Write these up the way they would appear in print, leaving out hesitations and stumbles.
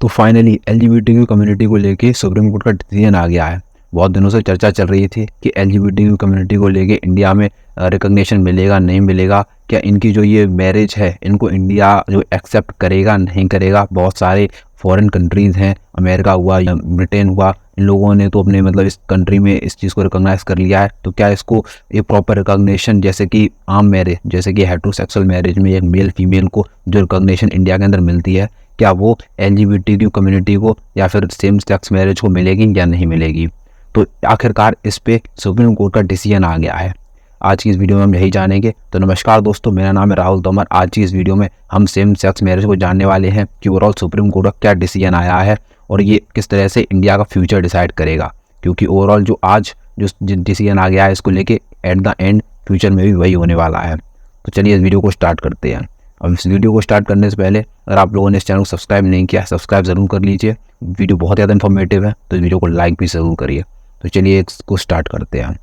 तो finally LGBTQ community को लेके सुप्रीम कोर्ट का डिसीजन आ गया है। बहुत दिनों से चर्चा चल रही थी कि एलजीबीटीक्यू कम्युनिटी को लेके इंडिया में रिकॉग्निशन मिलेगा नहीं मिलेगा, क्या इनकी जो ये मैरिज है इनको इंडिया जो एक्सेप्ट करेगा नहीं करेगा। बहुत सारे फॉरेन कंट्रीज़ हैं, अमेरिका हुआ या ब्रिटेन हुआ, इन लोगों ने तो अपने मतलब इस कंट्री में इस चीज़ को रिकॉग्नाइज़ कर लिया है। तो क्या इसको एक प्रॉपर रिकॉग्निशन, जैसे कि आम मैरिज, जैसे कि हेटरोसेक्सुअल मैरिज में एक मेल फीमेल को जो रिकॉग्निशन इंडिया के अंदर मिलती है, क्या वो एलजीबीटीक्यू कम्युनिटी को या फिर सेम सेक्स मैरिज को मिलेगी या नहीं मिलेगी। तो आखिरकार इस पे सुप्रीम कोर्ट का डिसीजन आ गया है। आज की इस वीडियो में हम यही जानेंगे। तो नमस्कार दोस्तों, मेरा नाम है राहुल तोमर। आज की इस वीडियो में हम सेम सेक्स मैरिज को जानने वाले हैं कि ओवरऑल सुप्रीम कोर्ट का क्या डिसीजन आया है और ये किस तरह से इंडिया का फ्यूचर डिसाइड करेगा। क्योंकि ओवरऑल जो आज जो डिसीजन आ गया है इसको लेके एट द एंड फ्यूचर में भी वही होने वाला है। तो चलिए इस वीडियो को स्टार्ट करते हैं। अब इस वीडियो को स्टार्ट करने से पहले अगर आप लोगों ने इस चैनल को सब्सक्राइब नहीं किया, सब्सक्राइब ज़रूर कर लीजिए। वीडियो बहुत ज़्यादा इन्फॉर्मेटिव है तो इस वीडियो को लाइक भी ज़रूर करिए। तो चलिए इसको स्टार्ट करते हैं।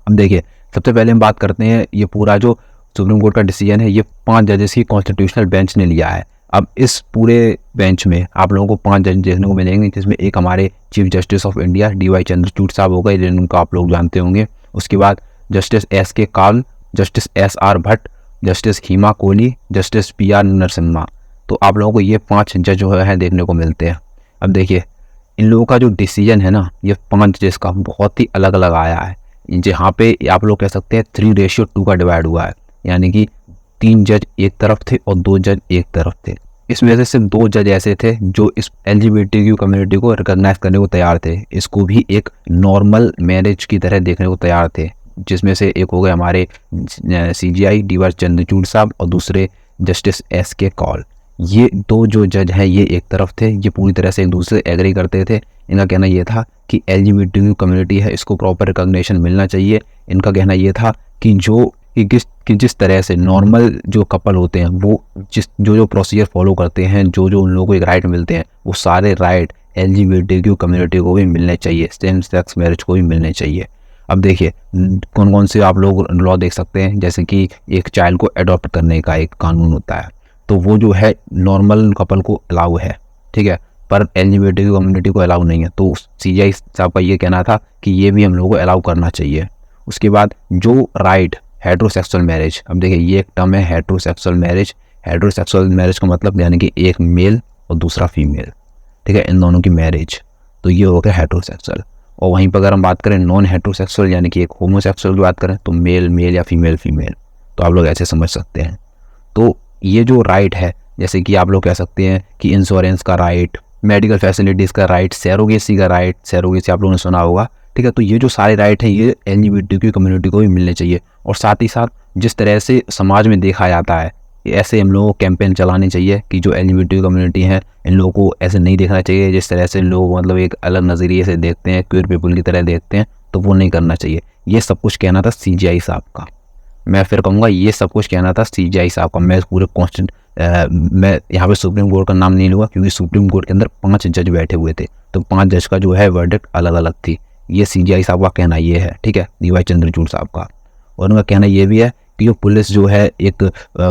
अब देखिए, सबसे पहले हम बात करते हैं ये पूरा जो सुप्रीम कोर्ट का डिसीजन है ये 5 जजेस की कॉन्स्टिट्यूशनल बेंच ने लिया है। अब इस पूरे बेंच में आप लोगों को 5 जज देखने को मिलेंगे, जिसमें एक हमारे chief justice of India DY Chandrachud साहब हो गए, जिनको आप लोग जानते होंगे। उसके बाद जस्टिस SK काल, जस्टिस SR भट्ट, जस्टिस हिमा कोहली, जस्टिस PR नरसिम्हा। तो आप लोगों को ये 5 जज जो है देखने को मिलते हैं। अब देखिए, इन लोगों का जो डिसीजन है ना, ये 5 जज का बहुत ही अलग अलग आया है। जहाँ पे आप लोग कह सकते हैं 3:2 का डिवाइड हुआ है, यानी कि 3 जज एक तरफ थे और 2 जज एक तरफ थे। इस वजह से सिर्फ 2 जज ऐसे थे जो इस एलजीबीटीक्यू कम्युनिटी को रिकॉग्नाइज करने को तैयार थे, इसको भी एक नॉर्मल मैरिज की तरह देखने को तैयार थे। जिसमें से एक हो गए हमारे CJI DY चंद्रचूड़ साहब और दूसरे जस्टिस SK कौल। ये 2 जो जज हैं ये एक तरफ थे, ये पूरी तरह से एक दूसरे से एग्री करते थे। इनका कहना ये था कि एलजीबीटीक्यू कम्युनिटी है इसको प्रॉपर रिकॉग्निशन मिलना चाहिए। इनका कहना ये था कि जिस तरह से नॉर्मल जो कपल होते हैं वो जो प्रोसीजर फॉलो करते हैं, जो उन लोगों को एक राइट मिलते हैं, वो सारे राइट एलजीबीटीक्यू कम्युनिटी को भी मिलने चाहिए, सेम सेक्स मैरिज को भी मिलने चाहिए। अब देखिए कौन कौन से आप लोग लॉ देख सकते हैं, जैसे कि एक चाइल्ड को अडॉप्ट करने का एक कानून होता है, तो वो जो है नॉर्मल कपल को अलाउ है, ठीक है, पर एलजीबीटीक्यू कम्युनिटी को अलाउ नहीं है। तो CJI साहब का ये कहना था कि ये भी हम लोगों को अलाउ करना चाहिए। उसके बाद जो राइट हेटरोसेक्सुअल मैरिज, अब देखिए ये एक टर्म है हेटरोसेक्सुअल मैरिज। हेटरोसेक्सुअल मैरिज का मतलब यानी कि एक मेल और दूसरा फीमेल, ठीक है, इन दोनों की मैरिज, तो ये हो गया हेटरोसेक्सुअल। और वहीं पर अगर हम बात करें नॉन हेटरोसेक्सुअल यानी कि एक होमोसेक्सुअल की बात करें तो मेल मेल या फीमेल फीमेल, तो आप लोग ऐसे समझ सकते हैं। तो ये जो राइट है, जैसे कि आप लोग कह सकते हैं कि इंश्योरेंस का राइट, मेडिकल फैसिलिटीज़ का राइट, सैरोगेसी का राइट, सैरोगेसी आप लोगों ने सुना होगा, ठीक है। तो ये जो सारे राइट हैं ये एलजीबीटीक्यू कम्युनिटी को भी मिलने चाहिए। और साथ ही साथ जिस तरह से समाज में देखा जाता है, ऐसे हम लोगों को कैंपेन चलाने चाहिए कि जो एलजीबीटीक्यू कम्युनिटी है इन लोगों को ऐसे नहीं देखना चाहिए, जिस तरह से लोग मतलब एक अलग नज़रिए से देखते हैं, क्यूर पीपल की तरह देखते हैं, तो वो नहीं करना चाहिए। ये सब कुछ कहना था CJI साहब का। मैं फिर कहूँगा ये सब कुछ कहना था CJI साहब का। मैं पूरे मैं यहाँ पे सुप्रीम कोर्ट का नाम नहीं लूँगा, क्योंकि सुप्रीम कोर्ट के अंदर 5 जज बैठे हुए थे, तो 5 जज का जो है वर्डिक्ट अलग अलग थी। ये CJI साहब का कहना ये है, ठीक है, DY चंद्रचूड़ साहब का। और उनका कहना ये भी है कि जो पुलिस जो है एक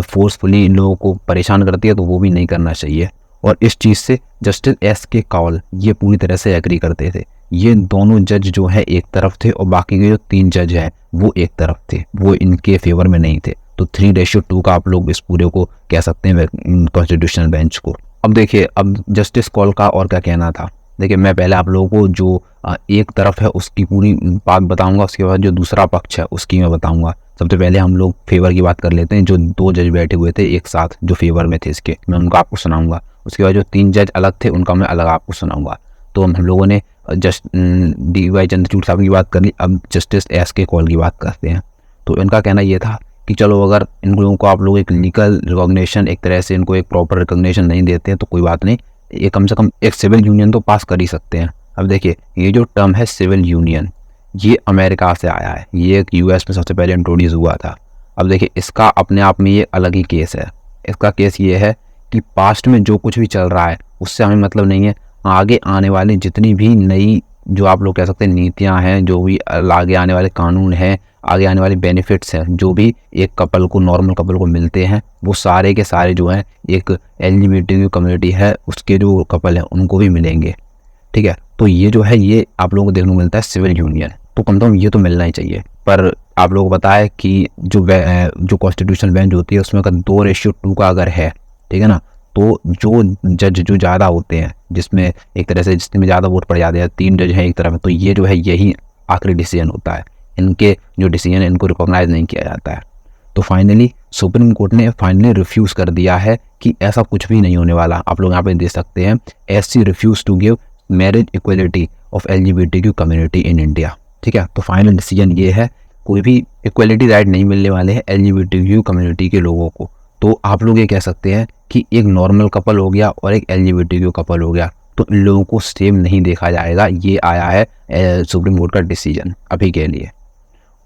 फोर्सफुली इन लोगों को परेशान करती है, तो वो भी नहीं करना चाहिए। और इस चीज़ से जस्टिस SK कौल ये पूरी तरह से एग्री करते थे। ये दोनों जज जो है एक तरफ थे और बाकी के जो 3 जज हैं वो एक तरफ थे, वो इनके फेवर में नहीं थे। तो 3:2 का आप लोग इस पूरे को कह सकते हैं कॉन्स्टिट्यूशनल बेंच को। अब देखिए, अब जस्टिस कौल का और क्या कहना था। देखिए, मैं पहले आप लोगों को जो एक तरफ है उसकी पूरी बात बताऊंगा, उसके बाद जो दूसरा पक्ष है उसकी मैं बताऊंगा। सबसे पहले हम लोग फेवर की बात कर लेते हैं। जो 2 जज बैठे हुए थे एक साथ जो फेवर में थे इसके, मैं उनका आपको सुनाऊंगा। उसके बाद जो 3 जज अलग थे उनका मैं अलग आपको सुनाऊंगा। तो हम लोगों ने DY चंद्रचूड़ साहब की बात कर ली, अब जस्टिस SK कौल की बात करते हैं। तो इनका कहना ये था कि चलो अगर इन लोगों को आप लोग एक लीगल रिकॉग्निशन, एक तरह से इनको एक प्रॉपर रिकॉग्निशन नहीं देते हैं तो कोई बात नहीं, ये कम से कम एक सिविल यूनियन तो पास कर ही सकते हैं। अब देखिए, ये जो टर्म है सिविल यूनियन, ये अमेरिका से आया है, ये एक US में सबसे पहले इंट्रोड्यूस हुआ था। अब देखिए, इसका अपने आप में ये अलग ही केस है। इसका केस ये है कि पास्ट में जो कुछ भी चल रहा है उससे हमें मतलब नहीं है, आगे आने वाली जितनी भी नई जो आप लोग कह सकते हैं नीतियाँ हैं, जो भी आगे आने वाले कानून हैं, आगे आने वाले बेनिफिट्स हैं, जो भी एक कपल को, नॉर्मल कपल को मिलते हैं, वो सारे के सारे जो हैं एक एलजीबीटी कम्युनिटी है उसके जो कपल हैं उनको भी मिलेंगे। ठीक है, तो ये जो है ये आप लोगों को देखने को मिलता है सिविल यूनियन, तो कम से कम ये तो मिलना ही चाहिए। पर आप लोगों को पता है कि जो कॉन्स्टिट्यूशनल बेंच होती है उसमें अगर 2:2 का अगर है, ठीक है ना, तो जो जज जो ज़्यादा होते हैं, जिसमें एक तरह से जिसमें ज़्यादा वोट पड़ जाते हैं, 3 जज हैं एक तरफ, तो ये जो है यही आखिरी डिसीजन होता है। इनके जो डिसीजन है इनको रिकॉग्नाइज नहीं किया जाता है। तो फाइनली सुप्रीम कोर्ट ने फाइनली रिफ्यूज़ कर दिया है कि ऐसा कुछ भी नहीं होने वाला। आप लोग यहाँ पे देख सकते हैं, SC refuse to give marriage equality of LGBTQ community in India. ठीक है, तो फाइनल डिसीजन ये है, कोई भी इक्वलिटी राइट नहीं मिलने वाले हैं LGBTQ कम्युनिटी के लोगों को। तो आप लोग ये कह सकते हैं कि एक नॉर्मल कपल हो गया और एक LGBTQ कपल हो गया, तो इन लोगों को सेम नहीं देखा जाएगा। ये आया है सुप्रीम कोर्ट का डिसीजन अभी के लिए।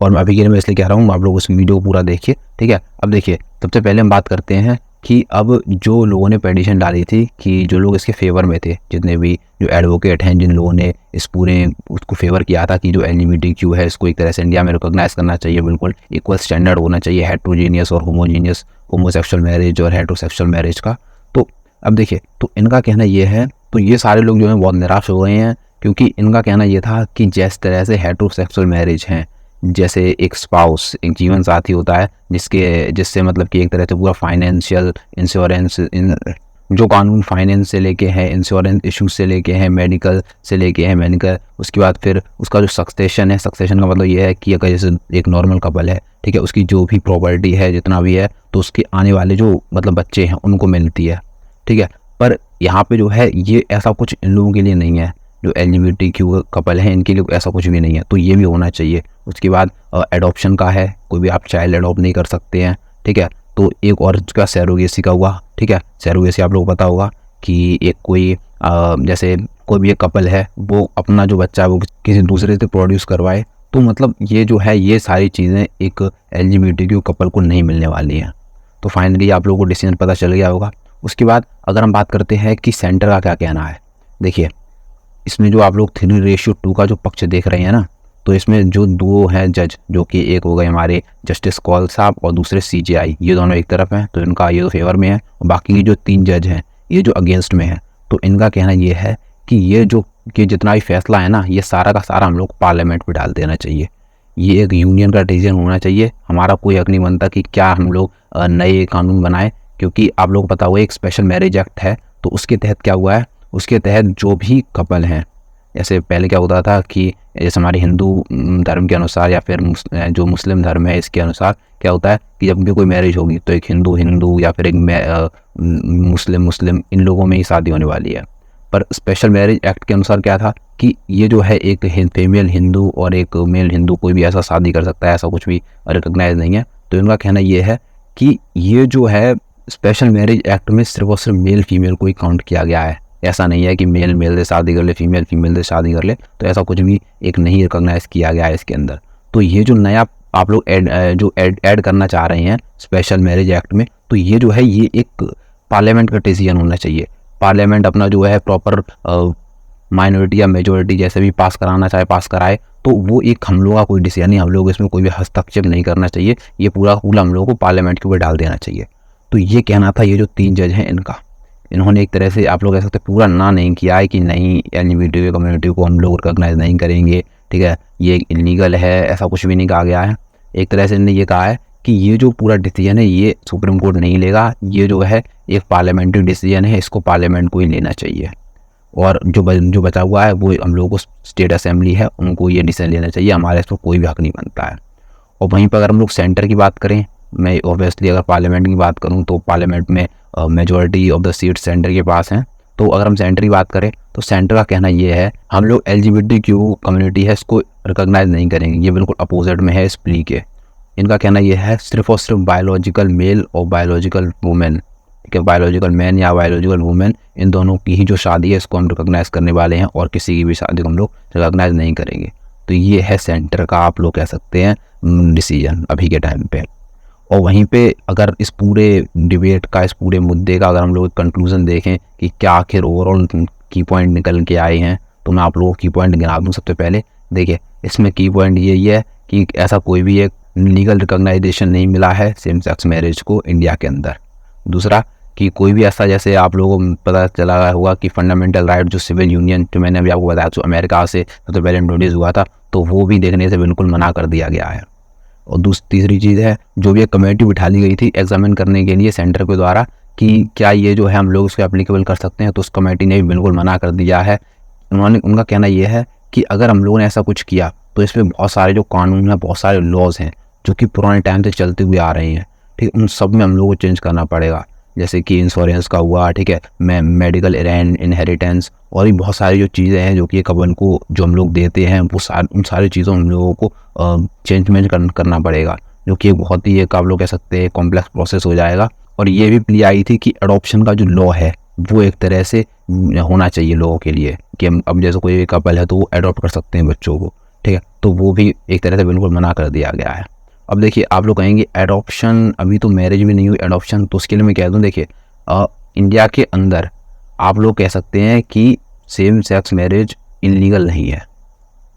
और मैं अभी के लिए मैं इसलिए कह रहा हूँ, आप लोग उस वीडियो को पूरा देखिए। ठीक है, अब देखिए, सबसे पहले हम बात करते हैं कि अब जो लोगों ने पेटिशन डाली थी, कि जो लोग इसके फेवर में थे, जितने भी जो एडवोकेट हैं, जिन लोगों ने इस पूरे उसको फेवर किया था कि जो LGBTQ है इसको एक तरह से इंडिया में रिकॉग्नाइज करना चाहिए, बिल्कुल इक्वल स्टैंडर्ड होना चाहिए हेट्रोजीनियस और होमोजीनियस होमोसेक्सुअल मैरिज और हेट्रोसेक्सुअल मैरिज का। तो अब देखिए, तो इनका कहना ये है, तो ये सारे लोग जो हैं बहुत निराश हो गए हैं, क्योंकि इनका कहना ये था कि जिस तरह से हेट्रोसेक्सुअल मैरिज हैं, जैसे एक स्पाउस, एक जीवन साथी होता है जिससे मतलब कि एक तरह से पूरा फाइनेंशियल इंश्योरेंस, जो कानून फाइनेंस से लेके है, इंश्योरेंस इशू से लेके है, मेडिकल से लेके है, मेडिकल, उसके बाद फिर उसका जो सक्सेशन है, सक्सेशन का मतलब ये है कि अगर जैसे एक नॉर्मल कपल है, ठीक है, उसकी जो भी प्रॉपर्टी है जितना भी है, तो उसके आने वाले जो मतलब बच्चे हैं उनको मिलती है। ठीक है, पर यहाँ पे जो है ये ऐसा कुछ इन लोगों के लिए नहीं है, जो LGBTQ कपल हैं इनके लिए ऐसा कुछ भी नहीं है, तो ये भी होना चाहिए। उसके बाद एडॉप्शन का है, कोई भी आप चाइल्ड एडॉप्ट नहीं कर सकते हैं। ठीक है, तो एक और उसका सैरोगेसी का हुआ। ठीक है, सैरोगेसी आप लोगों को पता होगा कि एक कोई जैसे कोई भी एक कपल है, वो अपना जो बच्चा है वो किसी दूसरे से प्रोड्यूस करवाए, तो मतलब ये जो है ये सारी चीज़ें एक LGBTQ कपल को नहीं मिलने वाली हैं। तो फाइनली आप लोगों को डिसीजन पता चल गया होगा। उसके बाद अगर हम बात करते हैं कि सेंटर का क्या कहना है, देखिए इसमें जो आप लोग 3:2 का जो पक्ष देख रहे हैं ना, तो इसमें जो 2 हैं जज, जो कि एक हो गए हमारे जस्टिस कौल साहब और दूसरे CJI, ये दोनों एक तरफ हैं, तो इनका ये तो फेवर में है, और बाकी जो 3 जज हैं ये जो अगेंस्ट में है। तो इनका कहना ये है कि ये जो कि जितना भी फैसला है ना, ये सारा का सारा हम लोग पार्लियामेंट में डाल देना चाहिए। ये एक यूनियन का डिसीजन होना चाहिए। हमारा कोई हक नहीं बनता कि क्या हम लोग नए कानून बनाए, क्योंकि आप लोग पता हुआ एक स्पेशल मैरिज एक्ट है, तो उसके तहत क्या हुआ है, उसके तहत जो भी कपल हैं, जैसे पहले क्या होता था कि जैसे हमारे हिंदू धर्म के अनुसार या फिर जो मुस्लिम धर्म है इसके अनुसार क्या होता है कि जब भी कोई मैरिज होगी तो एक हिंदू या फिर एक मुस्लिम इन लोगों में ही शादी होने वाली है। पर स्पेशल मैरिज एक्ट के अनुसार क्या था कि ये जो है एक फीमेल हिंदू और एक मेल हिंदू कोई भी ऐसा शादी कर सकता है, ऐसा कुछ भी रिकॉग्नाइज नहीं है। तो इनका कहना ये है कि ये जो है स्पेशल मैरिज एक्ट में सिर्फ और सिर्फ मेल फीमेल को ही काउंट किया गया है। ऐसा नहीं है कि मेल मेल से शादी कर ले, फीमेल फीमेल से शादी कर ले, तो ऐसा कुछ भी एक नहीं रिकॉग्नाइज किया गया है इसके अंदर। तो ये जो नया आप लोग ऐड करना चाह रहे हैं स्पेशल मैरिज एक्ट में, तो ये जो है ये एक पार्लियामेंट का डिसीजन होना चाहिए। पार्लियामेंट अपना जो है प्रॉपर माइनॉरिटी या मेजोरिटी जैसे भी पास कराना चाहे पास कराए, तो वो एक हम लोग का कोई डिसीजन नहीं, हम लोग इसमें कोई भी हस्तक्षेप नहीं करना चाहिए, ये पूरा हम लोगों को पार्लियामेंट के ऊपर डाल देना चाहिए। तो ये कहना था ये जो 3 जज हैं इनका। इन्होंने एक तरह से आप लोग कह सकते हैं पूरा ना नहीं किया है कि नहीं LGBTQ कम्युनिटी को हम लोग रिकॉग्नाइज नहीं करेंगे, ठीक है, ये इलीगल है, ऐसा कुछ भी नहीं कहा गया है। एक तरह से इन्होंने ये कहा है कि ये जो पूरा डिसीजन है ये सुप्रीम कोर्ट नहीं लेगा, ये जो है एक पार्लियामेंट्री डिसीजन है, इसको पार्लियामेंट को ही लेना चाहिए, और जो बचा हुआ है वो हम लोगों को स्टेट असेंबली है उनको ये डिसीजन लेना चाहिए, हमारे इस पर कोई भी हक नहीं बनता है। और वहीं पर अगर हम लोग सेंटर की बात करें, मैं ऑब्वियसली अगर पार्लियामेंट की बात करूं तो पार्लियामेंट में majority of the seat centre के पास हैं। तो अगर हम सेंटर की बात करें तो सेंटर का कहना ये है हम लोग LGBTQ कम्युनिटी है इसको रिकॉग्नाइज नहीं करेंगे, ये बिल्कुल अपोजिट में है इस प्ली के। इनका कहना ये है सिर्फ और सिर्फ बायोलॉजिकल मेल और बायोलॉजिकल वुमेन, ठीक है, बायोलॉजिकल मैन या बायोलॉजिकल वुमेन, इन दोनों की ही जो शादी है इसको हम रिकॉग्नाइज करने वाले हैं, और किसी की भी शादी को हम लोग रिकॉग्नाइज नहीं करेंगे। तो ये है सेंटर का आप लोग कह सकते हैं डिसीजन अभी के टाइम पे। और वहीं पे अगर इस पूरे डिबेट का, इस पूरे मुद्दे का अगर हम लोग कंक्लूजन देखें कि क्या आखिर ओवरऑल की पॉइंट निकल के आए हैं, तो मैं आप लोगों को की पॉइंट गिना दूँ। सबसे पहले देखिए, इसमें की पॉइंट यही है कि ऐसा कोई भी एक लीगल रिकॉग्नाइजेशन नहीं मिला है सेम सेक्स मैरिज को इंडिया के अंदर। दूसरा कि कोई भी ऐसा, जैसे आप लोगों को पता चला होगा कि फंडामेंटल राइट जो सिविल यूनियन, जो मैंने अभी आपको बताया, जो अमेरिका से सबसे पहले इंट्रोड्यूस हुआ था, तो वो भी देखने से बिल्कुल मना कर दिया गया है। और तीसरी चीज़ है, जो भी एक कमेटी बिठा ली गई थी एग्जामिन करने के लिए सेंटर के द्वारा कि क्या ये जो है हम लोग इसको एप्लीकेबल कर सकते हैं, तो उस कमेटी ने भी बिल्कुल मना कर दिया है। उनका कहना यह है कि अगर हम लोगों ने ऐसा कुछ किया तो इसमें बहुत सारे जो कानून हैं, बहुत सारे लॉज हैं जो कि पुराने टाइम से चलते हुए आ रहे हैं, ठीक, उन सब में हम लोगों को चेंज करना पड़ेगा। जैसे कि इंश्योरेंस का हुआ, ठीक है, मेडिकल इनहेरिटेंस, और भी बहुत सारी जो चीज़ें हैं जो कि कबन को जो हम लोग देते हैं, वो उन सारी चीज़ों हम लोगों को चेंज करना पड़ेगा, जो कि एक बहुत ही एक आप लोग कह सकते हैं कॉम्प्लेक्स प्रोसेस हो जाएगा। और ये भी प्ली आई थी कि अडॉप्शन का जो लॉ है वो एक तरह से होना चाहिए लोगों के लिए, कि अब जैसे कोई कपल है तो वो अडॉप्ट कर सकते हैं बच्चों को, ठीक है, तो वो भी एक तरह से बिल्कुल मना कर दिया गया है। अब देखिए, आप लोग कहेंगे एडॉप्शन, अभी तो मैरिज भी नहीं हुई, एडॉप्शन, तो उसके लिए मैं कह दूं, देखिए इंडिया के अंदर आप लोग कह सकते हैं कि सेम सेक्स मैरिज इलीगल नहीं है।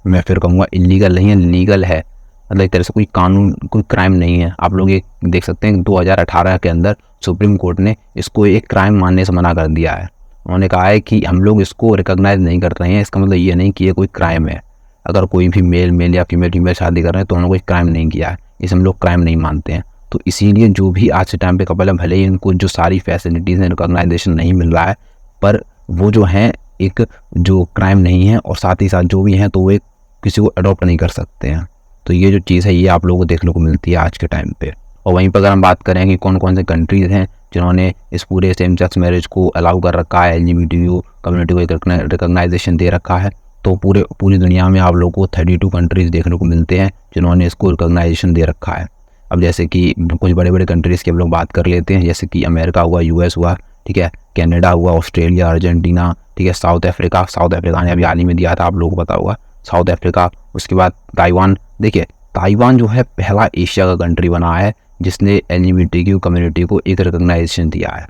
मैं फिर कहूँगा इलीगल नहीं है, लीगल है, मतलब एक तरह से कोई कानून, कोई क्राइम नहीं है। आप लोग ये देख सकते हैं 2018 के अंदर सुप्रीम कोर्ट ने इसको एक क्राइम मानने से मना कर दिया है। उन्होंने कहा है कि हम लोग इसको रिकॉग्नाइज नहीं कर रहे हैं, इसका मतलब ये नहीं कि ये कोई क्राइम है। अगर कोई भी मेल या फीमेल शादी कर रहे हैं तो उन्होंने कोई क्राइम नहीं किया है, इसे हम लोग क्राइम नहीं मानते हैं। तो इसीलिए जो भी आज के टाइम पे कपल है, भले ही इनको जो सारी फैसिलिटीज़ हैं, रिकॉग्नाइजेशन नहीं मिल रहा है, पर वो जो हैं एक जो क्राइम नहीं है, और साथ ही साथ जो भी हैं तो वो एक किसी को अडॉप्ट नहीं कर सकते हैं। तो ये जो चीज़ है ये आप लोगों को देखने को मिलती है आज के टाइम पे। और वहीं पर अगर हम बात करें कि कौन कौन से कंट्रीज़ हैं जिन्होंने इस पूरे सेम सेक्स मैरिज को अलाउ कर रखा है, LGBTQ कम्युनिटी को एक रिकॉग्नाइजेशन दे रखा है, तो पूरी दुनिया में आप लोगों को 32 कंट्रीज़ देखने को मिलते हैं जिन्होंने इसको रिकॉग्नाइजेशन दे रखा है। अब जैसे कि कुछ बड़े बड़े कंट्रीज़ की हम लोग बात कर लेते हैं, जैसे कि अमेरिका हुआ, US हुआ, ठीक है, कनाडा हुआ, ऑस्ट्रेलिया, अर्जेंटीना, ठीक है, साउथ अफ्रीका ने अभी हाल ही में दिया था, आप लोगों को पता होगा, साउथ अफ्रीका। उसके बाद ताइवान। देखिए, ताइवान जो है पहला एशिया का कंट्री बना है जिसने LGBTQ कम्युनिटी को एक रिकॉग्नाइजेशन दिया है।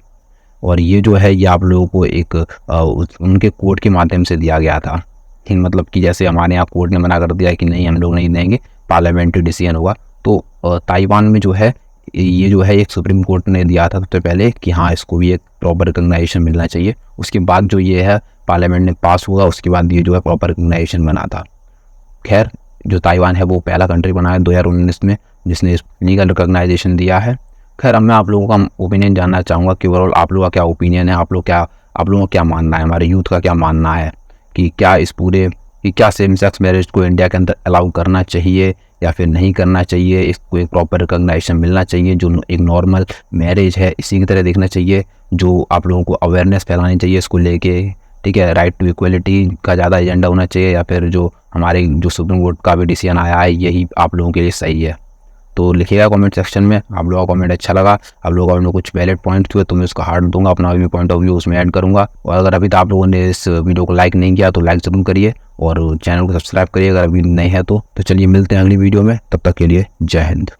और ये जो है ये आप लोगों को एक उनके कोर्ट के माध्यम से दिया गया था, मतलब कि जैसे हमारे यहाँ कोर्ट ने मना कर दिया कि नहीं हम लोग नहीं देंगे, पार्लियामेंट्री डिसीजन हुआ, तो ताइवान में जो है ये जो है एक सुप्रीम कोर्ट ने दिया था सबसे पहले कि हाँ इसको भी एक प्रॉपर रिकॉग्नाइजेशन मिलना चाहिए। उसके बाद जो ये है पार्लियामेंट ने पास हुआ, उसके बाद ये जो है प्रॉपर रिकॉग्नाइजेशन बना था। खैर, जो ताइवान है वो पहला कंट्री बना है 2019 में जिसने लीगल रिकॉग्नाइजेशन दिया है। खैर, अब मैं आप लोगों का ओपिनियन जानना चाहूँगा कि ओवरऑल आप लोगों का क्या ओपिनियन है, आप लोगों का क्या मानना है, हमारे यूथ का क्या मानना है कि क्या सेम सेक्स मैरिज को इंडिया के अंदर अलाउ करना चाहिए या फिर नहीं करना चाहिए, इसको एक प्रॉपर रिकॉग्नाइजेशन मिलना चाहिए, जो एक नॉर्मल मैरिज है इसी की तरह देखना चाहिए, जो आप लोगों को अवेयरनेस फैलानी चाहिए इसको लेके, ठीक है, राइट टू इक्वलिटी का ज़्यादा एजेंडा होना चाहिए, या फिर जो हमारे जो सुप्रीम कोर्ट का भी डिसीजन आया है यही आप लोगों के लिए सही है। तो लिखिएगा कमेंट सेक्शन में, आप लोगों का कमेंट अच्छा लगा, आप लोगों का कुछ वैलिड पॉइंट हुए तो मैं उसका हार्ट दूंगा, अपना भी पॉइंट ऑफ व्यू उसमें ऐड करूंगा। और अगर अभी तक आप लोगों ने इस वीडियो को लाइक नहीं किया तो लाइक जरूर करिए और चैनल को सब्सक्राइब करिए अगर अभी नहीं है तो चलिए मिलते हैं अगली वीडियो में, तब तक के लिए जय हिंद।